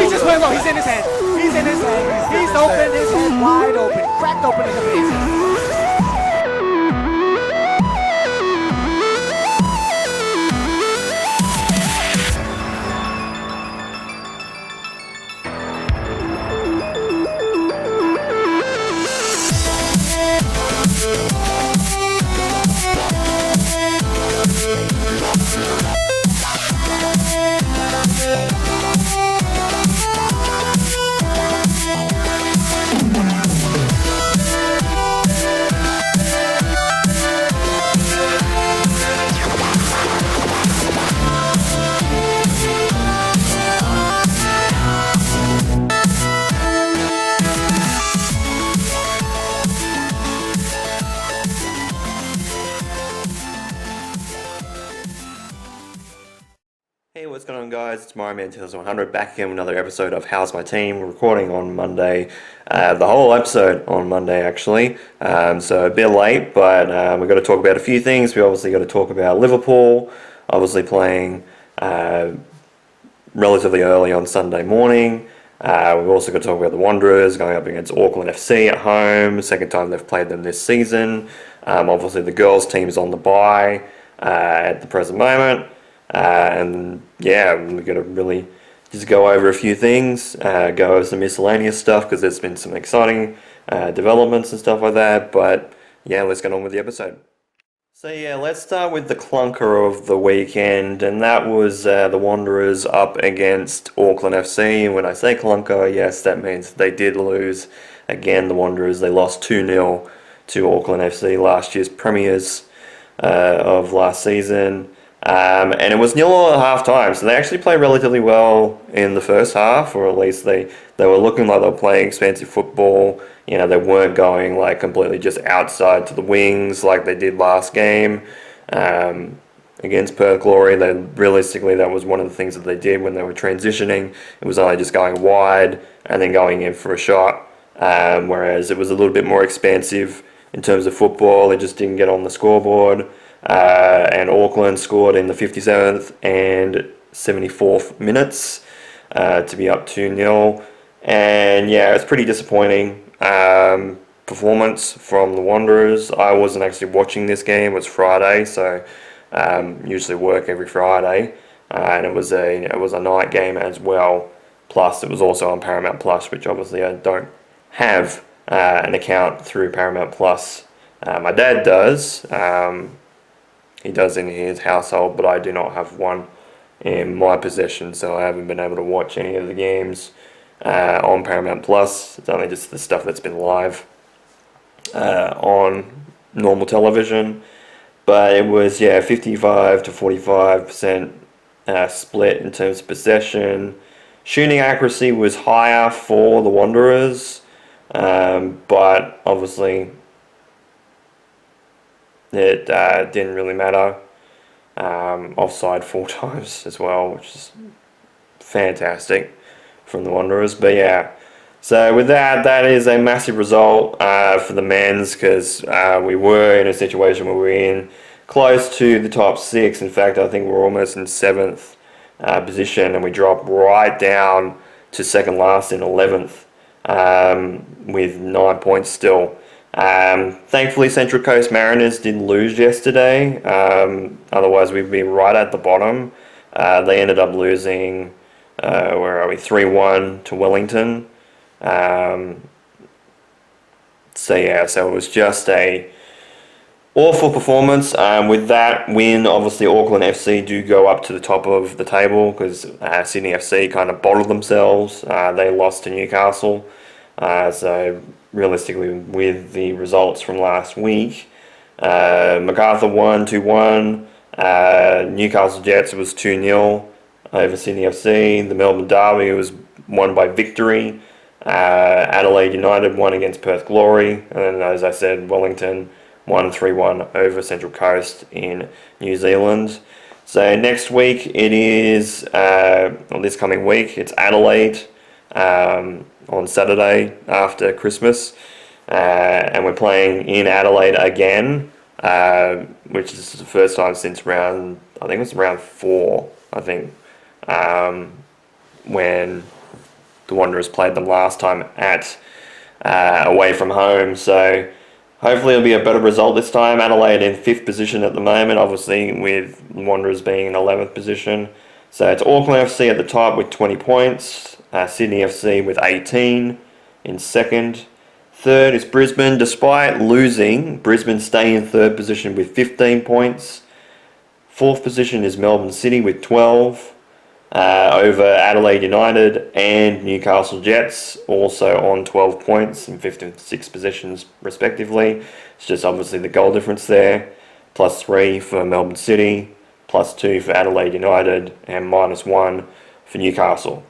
he just went low. He's in his head. He's in his head. He's open. His head wide open. Cracked open in the face. Hey, what's going on, guys? It's Mario Man 2100 back again with another episode of How's My Team. We're recording on Monday, the whole episode on Monday actually, so a bit late, but we've got to talk about a few things. We obviously got to talk about Liverpool, obviously playing relatively early on Sunday morning. We've also got to talk about the Wanderers going up against Auckland FC at home, second time they've played them this season. Obviously the girls' team's on the bye at the present moment. And yeah, we're going to really just go over a few things, go over some miscellaneous stuff because there's been some exciting developments and stuff like that. But yeah, let's get on with the episode. So yeah, let's start with the clunker of the weekend, and that was the Wanderers up against Auckland FC. And when I say clunker, yes, that means they did lose. Again, the Wanderers, they lost 2-0 to Auckland FC, last year's premiers of last season. And it was 0 at half time, so they actually played relatively well in the first half, or at least they were looking like they were playing expansive football. You know, they weren't going like completely just outside to the wings like they did last game against Perth Glory. Realistically, that was one of the things that they did when they were transitioning. It was only just going wide and then going in for a shot, whereas it was a little bit more expansive in terms of football. They just didn't get on the scoreboard. And Auckland scored in the 57th and 74th minutes to be up 2-0. And yeah, it's pretty disappointing performance from the Wanderers. I wasn't actually watching this game. It was Friday, so usually work every Friday, and it was a night game as well. Plus, it was also on Paramount Plus, which obviously I don't have an account through Paramount Plus. My dad does. He does in his household, but I do not have one in my possession, so I haven't been able to watch any of the games on Paramount Plus. It's only just the stuff that's been live on normal television. But it was 55 to 45% split in terms of possession. Shooting accuracy was higher for the Wanderers, but obviously it didn't really matter. Offside 4 times as well, which is fantastic from the Wanderers. But yeah, so with that is a massive result for the men's, because we were in a situation where we're in close to the top 6. In fact, I think we're almost in 7th position, and we dropped right down to second last in 11th with 9 points still. Thankfully, Central Coast Mariners did lose yesterday. Otherwise, we'd be right at the bottom. They ended up losing, 3-1 to Wellington. So it was just a awful performance. With that win, obviously Auckland FC do go up to the top of the table, because Sydney FC kind of bottled themselves. They lost to Newcastle. So realistically, with the results from last week, MacArthur won 2-1. Newcastle Jets was 2-0 over Sydney FC. The Melbourne Derby was won by victory. Adelaide United won against Perth Glory. And as I said, Wellington won 3-1 over Central Coast in New Zealand. So next week it is, this coming week, it's Adelaide on Saturday after Christmas. And we're playing in Adelaide again, which is the first time since round 4, when the Wanderers played them last time at away from home. So hopefully it'll be a better result this time. Adelaide in 5th position at the moment, obviously with Wanderers being in 11th position. So it's Auckland FC at the top with 20 points. Sydney FC with 18 in 2nd. 3rd is Brisbane. Despite losing, Brisbane stay in 3rd position with 15 points. 4th position is Melbourne City with 12. Over Adelaide United and Newcastle Jets, also on 12 points in 5th and 6th positions respectively. It's just obviously the goal difference there. +3 for Melbourne City, +2 for Adelaide United, and -1 for Newcastle.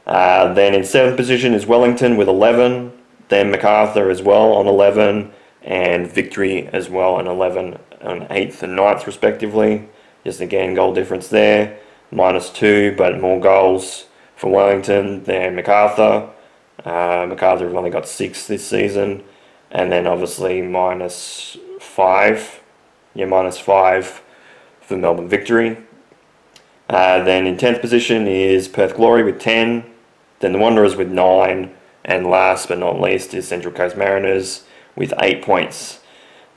Then in 7th position is Wellington with 11, then MacArthur as well on 11, and Victory as well on 11 on 8th and 9th respectively. Just again, goal difference there. -2, but more goals for Wellington than MacArthur. MacArthur have only got 6 this season. And then obviously -5. -5 for Melbourne Victory. Then in 10th position is Perth Glory with 10. Then the Wanderers with 9. And last but not least is Central Coast Mariners with 8 points.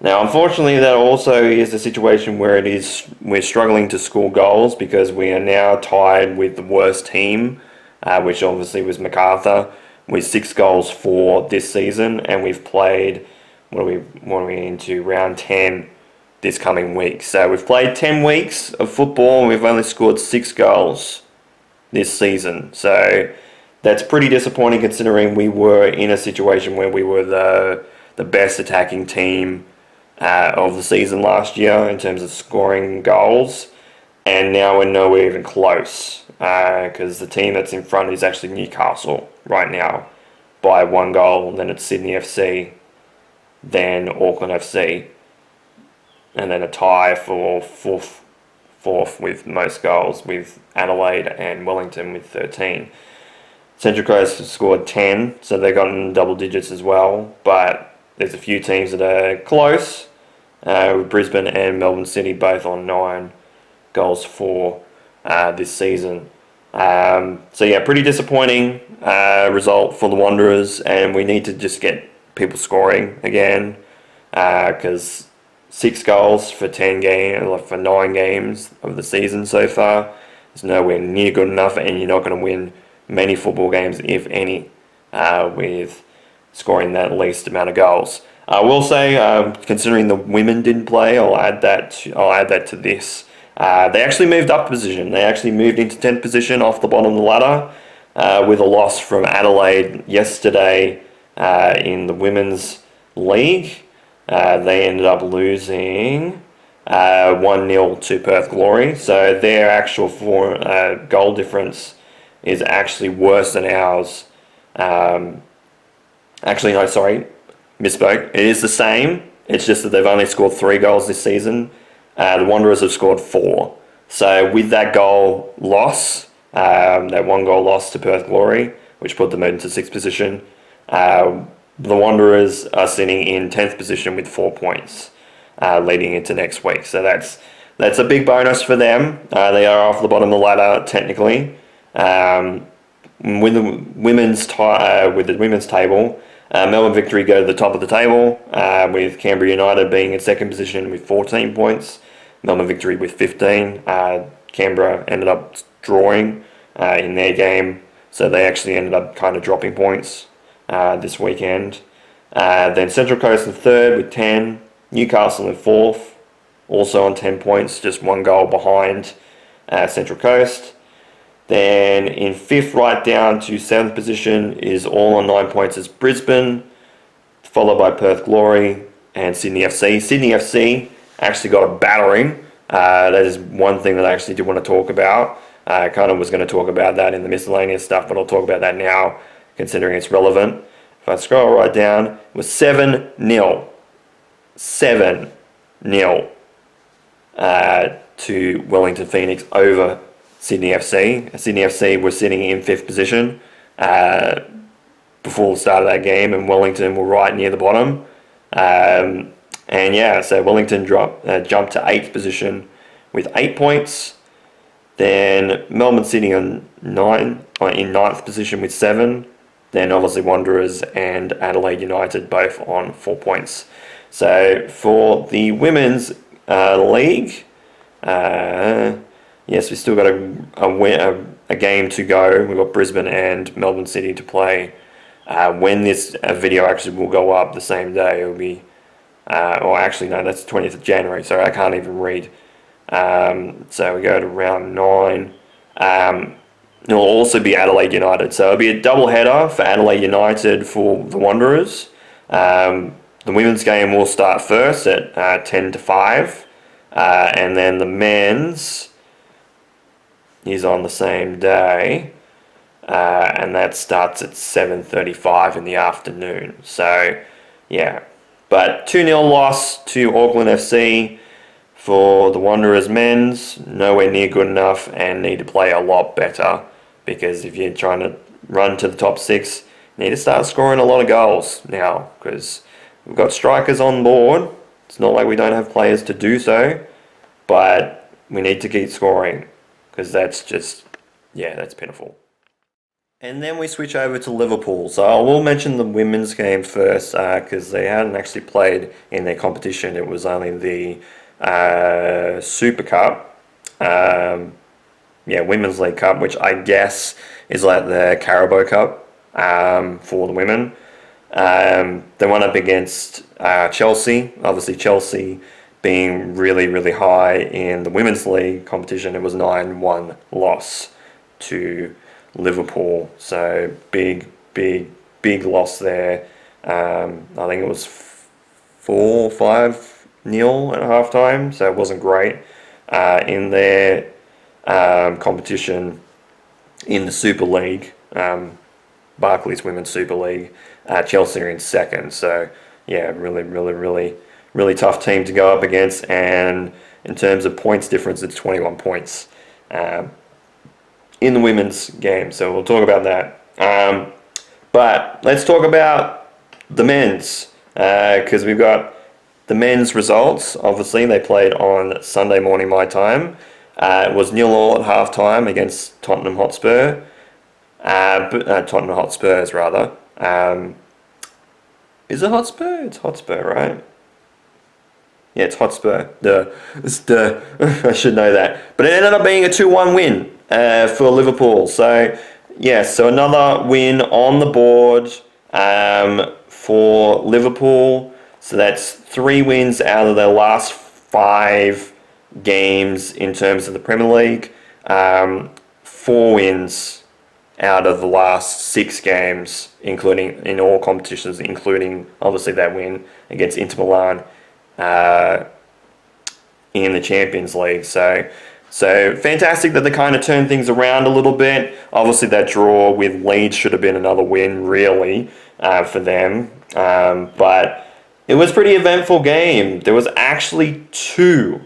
Now, unfortunately, that also is a situation where we're struggling to score goals because we are now tied with the worst team, which obviously was MacArthur, with 6 goals for this season, and we've played what are we into round 10 this coming week. So we've played 10 weeks of football and we've only scored 6 goals this season. So that's pretty disappointing considering we were in a situation where we were the best attacking team of the season last year in terms of scoring goals, and now we're nowhere even close because the team that's in front is actually Newcastle right now by 1 goal, then it's Sydney FC, then Auckland FC, and then a tie for fourth with most goals with Adelaide and Wellington with 13. Central Coast have scored 10, so they got in double digits as well, but there's a few teams that are close, with Brisbane and Melbourne City both on 9 goals for this season. So yeah, pretty disappointing result for the Wanderers, and we need to just get people scoring again, because 6 goals for 9 games of the season so far is nowhere near good enough, and you're not going to win many football games, if any, with scoring that least amount of goals. I will say, considering the women didn't play, I'll add that to this. They actually moved up position. They actually moved into 10th position off the bottom of the ladder with a loss from Adelaide yesterday in the women's league. They ended up losing 1-0 to Perth Glory. So their actual goal difference is actually worse than ours. Actually, no, sorry, misspoke. It is the same. It's just that they've only scored 3 goals this season. The Wanderers have scored 4. So with that goal loss, that 1 goal loss to Perth Glory, which put them into 6th position, the Wanderers are sitting in 10th position with 4 points leading into next week. So that's a big bonus for them. They are off the bottom of the ladder technically. With the women's table, Melbourne Victory go to the top of the table, with Canberra United being in 2nd position with 14 points. Melbourne Victory with 15. Canberra ended up drawing in their game, so they actually ended up kind of dropping points this weekend. Then Central Coast in 3rd with 10. Newcastle in 4th, also on 10 points, just 1 goal behind Central Coast. Then in 5th, right down to 7th position, is all on 9 points is Brisbane, followed by Perth Glory and Sydney FC. Sydney FC actually got a battering. That is one thing that I actually did want to talk about. I kind of was going to talk about that in the miscellaneous stuff, but I'll talk about that now, considering it's relevant. If I scroll right down, it was 7-0. 7-0 to Wellington Phoenix over Sydney FC. Sydney FC were sitting in 5th position before the start of that game, and Wellington were right near the bottom. And yeah, so Wellington jumped to 8th position with 8 points. Then Melbourne City in 9th position with 7. Then obviously Wanderers and Adelaide United both on 4 points. So for the women's league, yes, we still got a game to go. We've got Brisbane and Melbourne City to play. When this video actually will go up the same day, it'll be, or actually no, that's the 20th of January, so I can't even read. So we go to round 9. It'll also be Adelaide United, so it'll be a double header for Adelaide United for the Wanderers. The women's game will start first at 10 to 5, and then the men's is on the same day, and that starts at 7:35 in the afternoon. So, yeah, but 2-0 loss to Auckland FC for the Wanderers men's, nowhere near good enough, and need to play a lot better, because if you're trying to run to the top 6, you need to start scoring a lot of goals now, because we've got strikers on board. It's not like we don't have players to do so, but we need to keep scoring, because that's just, yeah, that's pitiful. And then we switch over to Liverpool. So I will mention the women's game first, because they hadn't actually played in their competition. It was only the Super Cup, Women's League Cup, which I guess is like the Carabao Cup for the women. They went up against Chelsea. Obviously, Chelsea being really, really high in the Women's League competition, it was 9-1 loss to Liverpool. So big loss there. I think it was 4-5-0 at halftime, so it wasn't great. In their competition in the Super League, Barclays Women's Super League, Chelsea are in second. So yeah, really tough team to go up against, and in terms of points difference, it's 21 points in the women's game. So we'll talk about that. But let's talk about the men's, because we've got the men's results. Obviously, they played on Sunday morning my time. It was 0-0 at halftime against Tottenham Hotspur. Tottenham Hotspurs, rather. Is it Hotspur? It's Hotspur, right? Yeah, it's Hotspur. I should know that. But it ended up being a 2-1 win for Liverpool. So, yeah, so another win on the board for Liverpool. So that's 3 wins out of their last 5 games in terms of the Premier League. 4 wins out of the last 6 games, including in all competitions, including obviously that win against Inter Milan in the Champions League. So fantastic that they kind of turned things around a little bit. Obviously that draw with Leeds should have been another win, really, for them. But it was a pretty eventful game. There was actually 2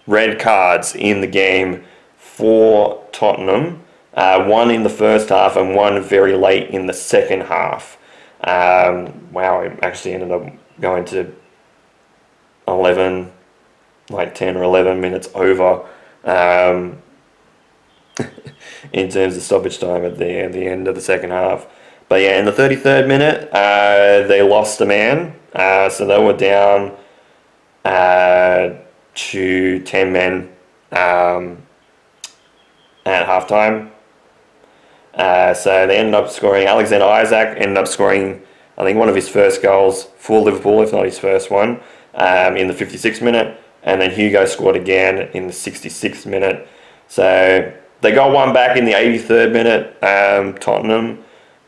red cards in the game for Tottenham. One in the first half and one very late in the second half. It actually ended up going to 10 or 11 minutes over in terms of stoppage time at the end of the second half. But yeah, in the 33rd minute, they lost a man. So they were down to 10 men at halftime. So they ended up scoring. Alexander Isak ended up scoring, I think, one of his first goals for Liverpool, if not his first one, in the 56th minute. And then Hugo scored again in the 66th minute. So they got one back in the 83rd minute, Tottenham,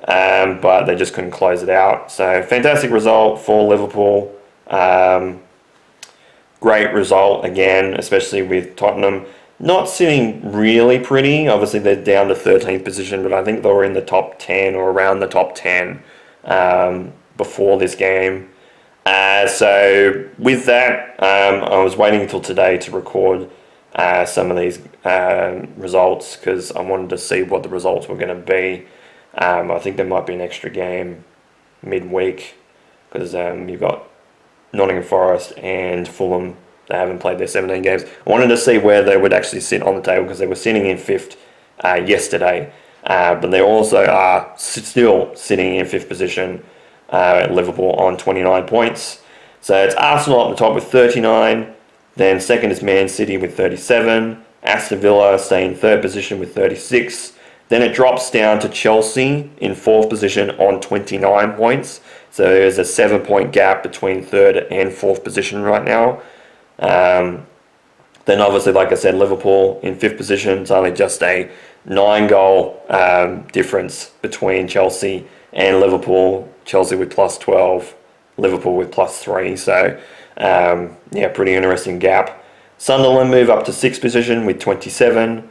but they just couldn't close it out. So fantastic result for Liverpool. Great result again, especially with Tottenham not sitting really pretty. Obviously, they're down to 13th position, but I think they were in the top 10 or around the top 10 before this game. So with that, I was waiting until today to record some of these results, because I wanted to see what the results were going to be. I think there might be an extra game midweek, because you've got Nottingham Forest and Fulham. They haven't played their 17 games. I wanted to see where they would actually sit on the table, because they were sitting in 5th yesterday. but they also are still sitting in 5th position at Liverpool on 29 points. So it's Arsenal at the top with 39, then second is Man City with 37, Aston Villa stay in 3rd position with 36, then it drops down to Chelsea in 4th position on 29 points. So there's a 7-point gap between 3rd and 4th position right now. Then obviously, like I said, Liverpool in 5th position. It's only just a 9-goal difference between Chelsea and Liverpool. Chelsea with plus 12, Liverpool with plus 3. So, pretty interesting gap. Sunderland move up to 6th position with 27.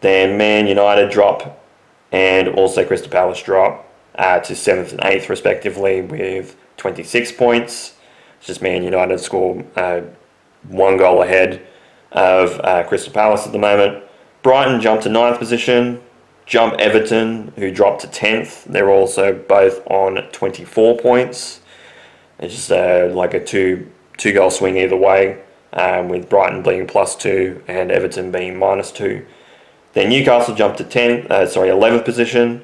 Then Man United drop, and also Crystal Palace drop to 7th and 8th respectively with 26 points. It's just Man United score 1 goal ahead of Crystal Palace at the moment. Brighton jump to 9th position, jump Everton, who dropped to 10th. They're also both on 24 points. It's just like a two-goal swing either way, with Brighton being +2 and Everton being -2. Then Newcastle jumped to 11th position,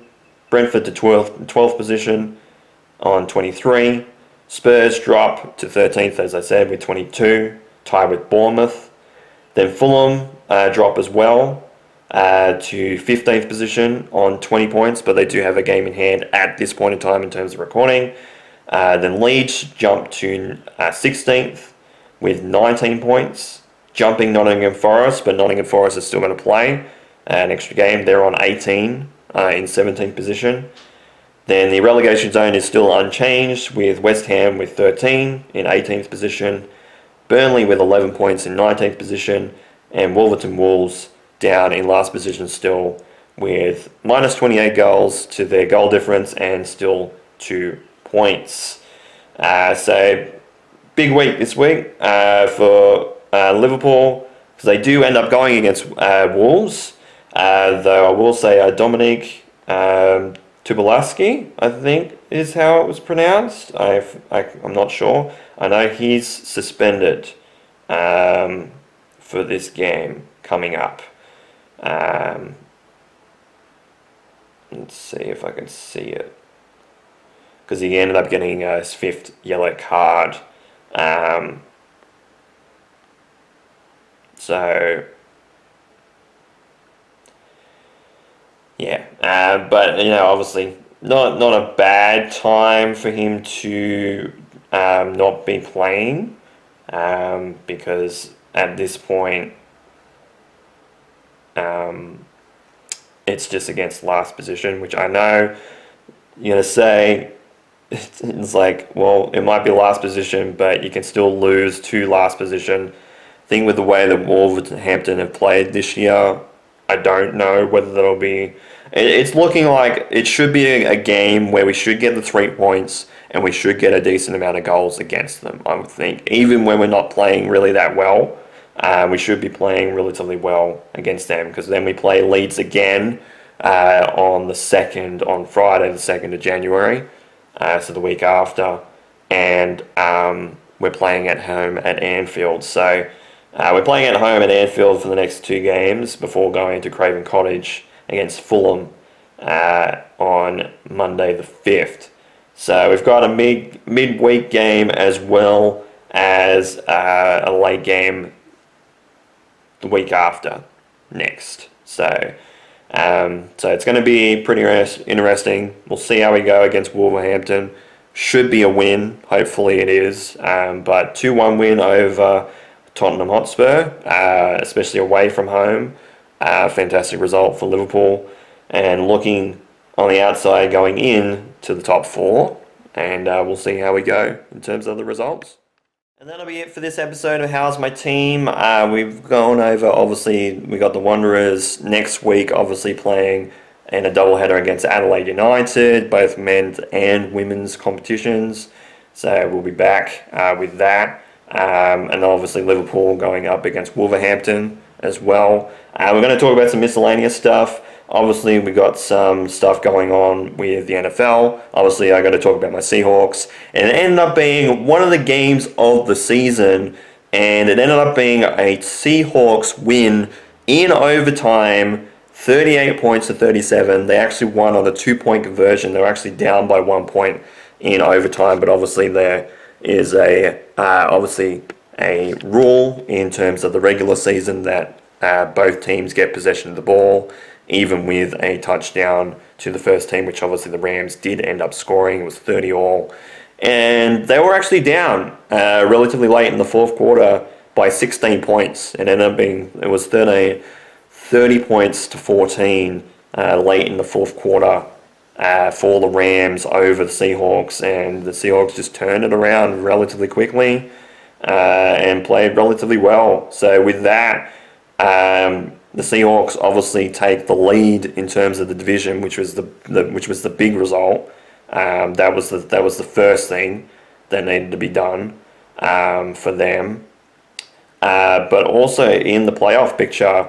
Brentford to 12th position on 23. Spurs drop to 13th, as I said, with 22, tied with Bournemouth. Then Fulham drop as well to 15th position on 20 points, but they do have a game in hand at this point in time in terms of recording. Then Leeds jump to 16th with 19 points, jumping Nottingham Forest, but Nottingham Forest is still going to play an extra game. They're on 18 in 17th position. Then the relegation zone is still unchanged, with West Ham with 13 in 18th position, Burnley with 11 points in 19th position, and Wolverhampton Wolves down in last position still with -28 goals to their goal difference and still 2 points. So big week this week for Liverpool, because they do end up going against Wolves, though I will say Dominic Tubalaski, I think is how it was pronounced. I'm not sure. I know he's suspended for this game coming up. Let's see if I can see it, because he ended up getting his 5th yellow card. But obviously not a bad time for him to not be playing, because at this point it's just against last position, which I know you're going to say it's like, well, it might be last position, but you can still lose to last position. Thing with the way that Wolverhampton have played this year, I don't know whether that'll be... It's looking like it should be a game where we should get the 3 points and we should get a decent amount of goals against them, I would think. Even when we're not playing really that well, we should be playing relatively well against them, because then we play Leeds again on Friday the 2nd of January, so the week after, and we're playing at home at Anfield. So we're playing at home at Anfield for the next 2 games before going to Craven Cottage against Fulham on Monday the 5th. So we've got a midweek game as well as a late game the week after next. So it's going to be pretty interesting. We'll see how we go against Wolverhampton. Should be a win. Hopefully it is. But 2-1 win over Tottenham Hotspur, especially away from home. Fantastic result for Liverpool, and looking on the outside going in to the top 4, and we'll see how we go in terms of the results. And that'll be it for this episode of How's My Team. We've gone over, obviously, we got the Wanderers next week, obviously playing in a doubleheader against Adelaide United, both men's and women's competitions. So we'll be back with that. And obviously Liverpool going up against Wolverhampton as well. We're going to talk about some miscellaneous stuff. Obviously, we got some stuff going on with the NFL. Obviously, I got to talk about my Seahawks. And it ended up being one of the games of the season. And it ended up being a Seahawks win in overtime, 38 points to 37. They actually won on a 2-point conversion. They were actually down by 1 point in overtime, but obviously there is obviously a rule in terms of the regular season that both teams get possession of the ball, even with a touchdown to the first team, which obviously the Rams did end up scoring. It was 30-all. And they were actually down relatively late in the fourth quarter by 16 points. It ended up being, it was 30 points to 14 late in the fourth quarter for the Rams over the Seahawks. And the Seahawks just turned it around relatively quickly and played relatively well. So with that, the Seahawks obviously take the lead in terms of the division, which was the big result. That was the first thing that needed to be done for them. But also in the playoff picture,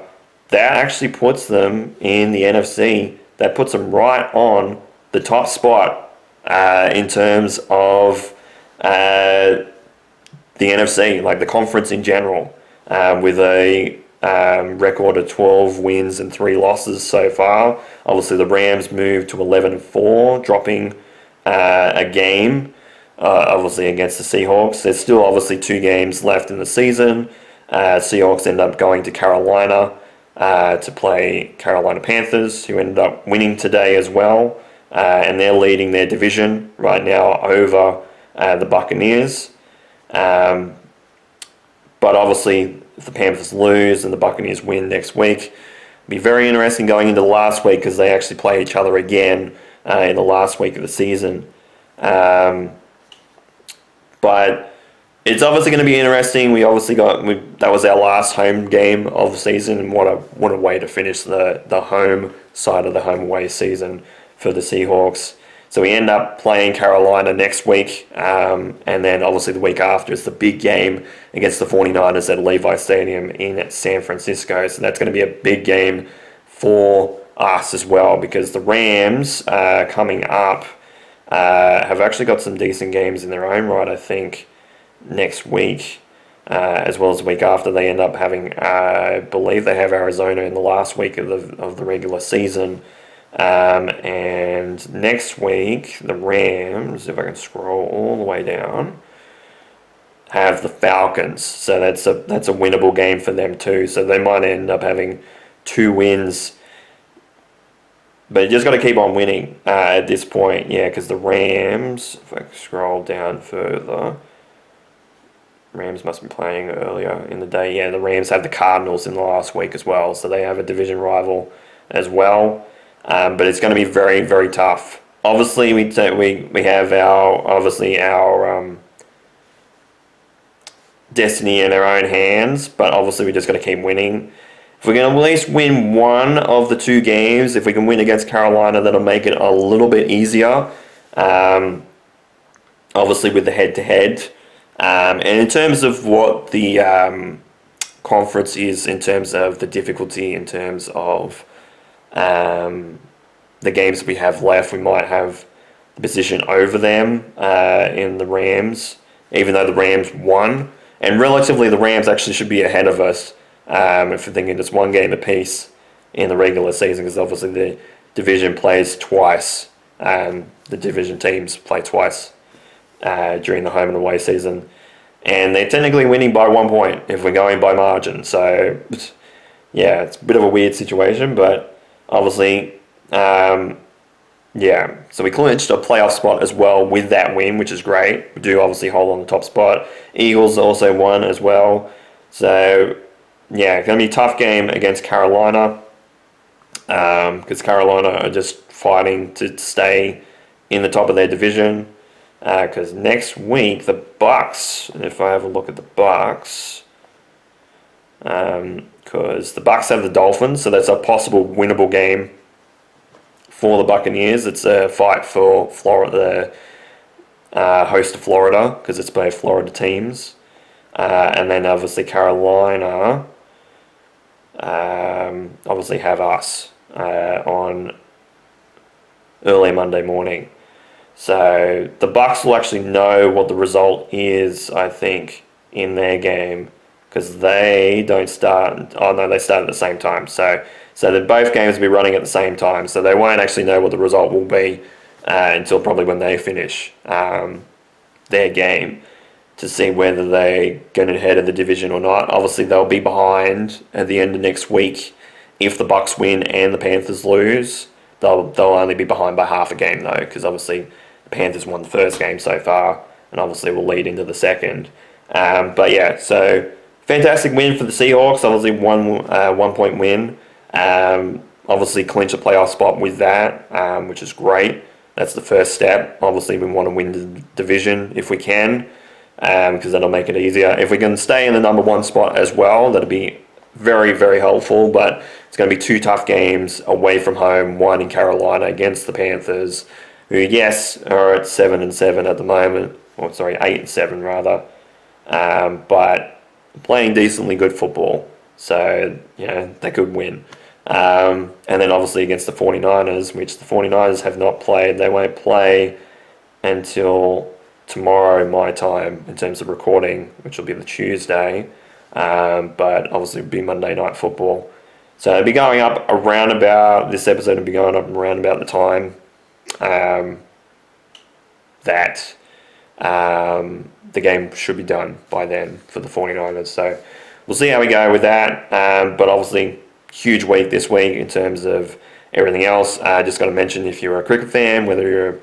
that actually puts them in the NFC. That puts them right on the top spot in terms of the NFC, like the conference in general, with a record of 12 wins and 3 losses so far. Obviously, the Rams moved to 11-4, dropping a game, obviously against the Seahawks. There's still obviously 2 games left in the season. Seahawks end up going to Carolina to play Carolina Panthers, who ended up winning today as well. And they're leading their division right now over the Buccaneers. But obviously, if the Panthers lose and the Buccaneers win next week, it'll be very interesting going into the last week because they actually play each other again in the last week of the season. But it's obviously going to be interesting. We obviously that was our last home game of the season, and what a way to finish the home side of the home away season for the Seahawks. So we end up playing Carolina next week, and then obviously the week after is the big game against the 49ers at Levi Stadium in San Francisco. So that's going to be a big game for us as well, because the Rams coming up have actually got some decent games in their own right, I think, next week, as well as the week after. They end up having, I believe they have Arizona in the last week of the regular season. And next week, the Rams, if I can scroll all the way down, have the Falcons. So that's a winnable game for them too. So they might end up having 2 wins. But you just got to keep on winning at this point. Yeah, because the Rams, if I scroll down further, Rams must be playing earlier in the day. Yeah, the Rams have the Cardinals in the last week as well. So they have a division rival as well. But it's going to be very, very tough. Obviously, we have our destiny in our own hands, but obviously we just got to keep winning. If we can at least win one of the 2 games, if we can win against Carolina, that'll make it a little bit easier. Obviously with the head-to-head. And in terms of what the conference is, in terms of the difficulty, in terms of the games that we have left, we might have the position over them in the Rams, even though the Rams won. And relatively, the Rams actually should be ahead of us if you're thinking just 1 game apiece in the regular season, because obviously the division plays twice. The division teams play twice during the home and away season. And they're technically winning by 1 point if we're going by margin. So, yeah, it's a bit of a weird situation, but obviously, yeah. So we clinched a playoff spot as well with that win, which is great. We do obviously hold on the top spot. Eagles also won as well. So, yeah, going to be a tough game against Carolina, because Carolina are just fighting to stay in the top of their division. Because next week, the Bucks, and if I have a look at the Bucks, because the Bucks have the Dolphins, so that's a possible winnable game for the Buccaneers. It's a fight for Florida, host to Florida, because it's both Florida teams. And then obviously Carolina obviously have us on early Monday morning. So the Bucks will actually know what the result is, I think, in their game, because they don't start. Oh no, they start at the same time. So that both games will be running at the same time. So they won't actually know what the result will be until probably when they finish their game to see whether they get ahead of the division or not. Obviously, they'll be behind at the end of next week. If the Bucks win and the Panthers lose, they'll only be behind by half a game though, because obviously the Panthers won the first game so far, and obviously will lead into the second. But yeah, so fantastic win for the Seahawks. Obviously, 1 point win. Obviously, clinch a playoff spot with that, which is great. That's the first step. Obviously, we want to win the division if we can, because that'll make it easier. If we can stay in the number 1 spot as well, that'll be very, very helpful. But it's going to be 2 tough games away from home, one in Carolina against the Panthers, who, yes, are at 7-7 at the moment. Or, sorry, 8-7 rather. But playing decently good football. So, they could win. And then obviously against the 49ers, which the 49ers have not played. They won't play until tomorrow, my time, in terms of recording, which will be the Tuesday. But obviously it'll be Monday Night Football. So it'll be going up around about, this episode will be going up around about the time that the game should be done by then for the 49ers. So we'll see how we go with that. But obviously, huge week this week in terms of everything else. Just got to mention, if you're a cricket fan, whether you're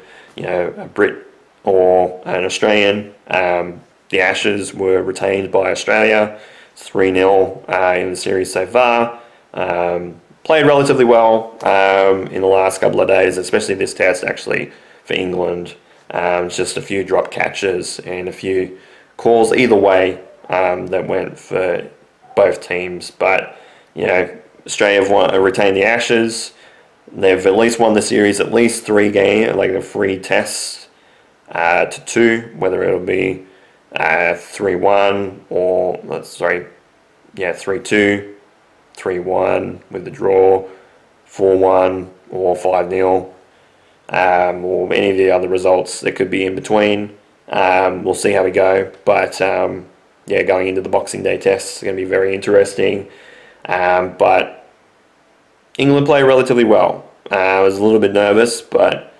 a Brit or an Australian, the Ashes were retained by Australia 3-0 in the series so far. Played relatively well in the last couple of days, especially this test actually for England. Just a few drop catches and a few calls either way that went for both teams. But, Australia have retained the Ashes. They've at least won the series at least 3 games, like the 3 tests to 2, whether it'll be 3-1 or 3-2, 3-1 with the draw, 4-1 or 5-0, or any of the other results that could be in between. We'll see how we go. But going into the Boxing Day test, it's going to be very interesting. But England play relatively well. I was a little bit nervous, but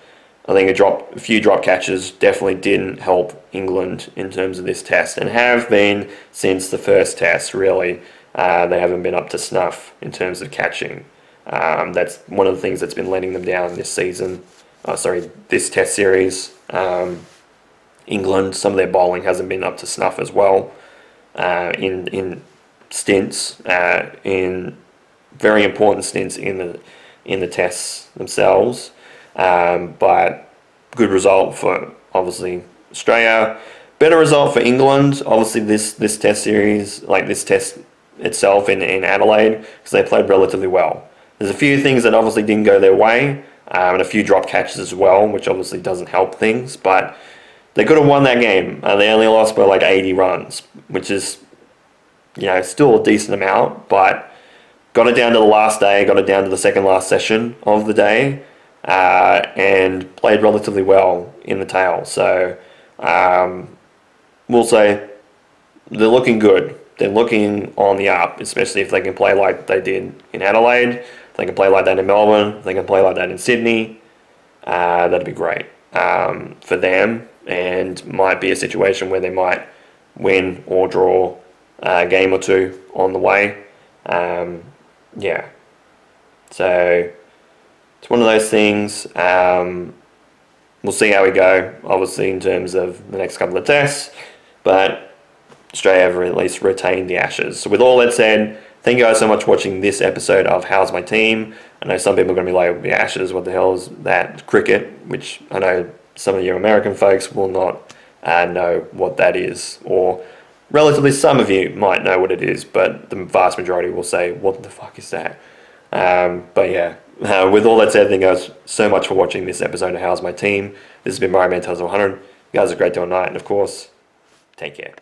I think a few drop catches definitely didn't help England in terms of this test, and have been since the first test, really. They haven't been up to snuff in terms of catching. That's one of the things that's been letting them down this season. This test series. England, some of their bowling hasn't been up to snuff as well. In stints, in very important stints in the tests themselves, but good result for obviously Australia. Better result for England. Obviously, this test series, like this test itself in Adelaide, because they played relatively well. There's a few things that obviously didn't go their way, and a few drop catches as well, which obviously doesn't help things. But they could have won that game. They only lost by like 80 runs, which is still a decent amount, but got it down to the last day, got it down to the second last session of the day, and played relatively well in the tail. So we'll say they're looking good. They're looking on the up, especially if they can play like they did in Adelaide, if they can play like that in Melbourne, if they can play like that in Sydney. That'd be great for them, and might be a situation where they might win or draw a game or 2 on the way. So it's one of those things. We'll see how we go, obviously, in terms of the next couple of tests. But Australia have at least retained the Ashes. So with all that said, thank you guys so much for watching this episode of How's My Team. I know some people are going to be like, the Ashes, what the hell is that? Cricket, which I know some of you American folks will not know what that is, or relatively some of you might know what it is, but the vast majority will say, what the fuck is that? With all that said, thank you guys so much for watching this episode of How's My Team. This has been Mario Man 100. You guys have a great day or night, and of course, take care.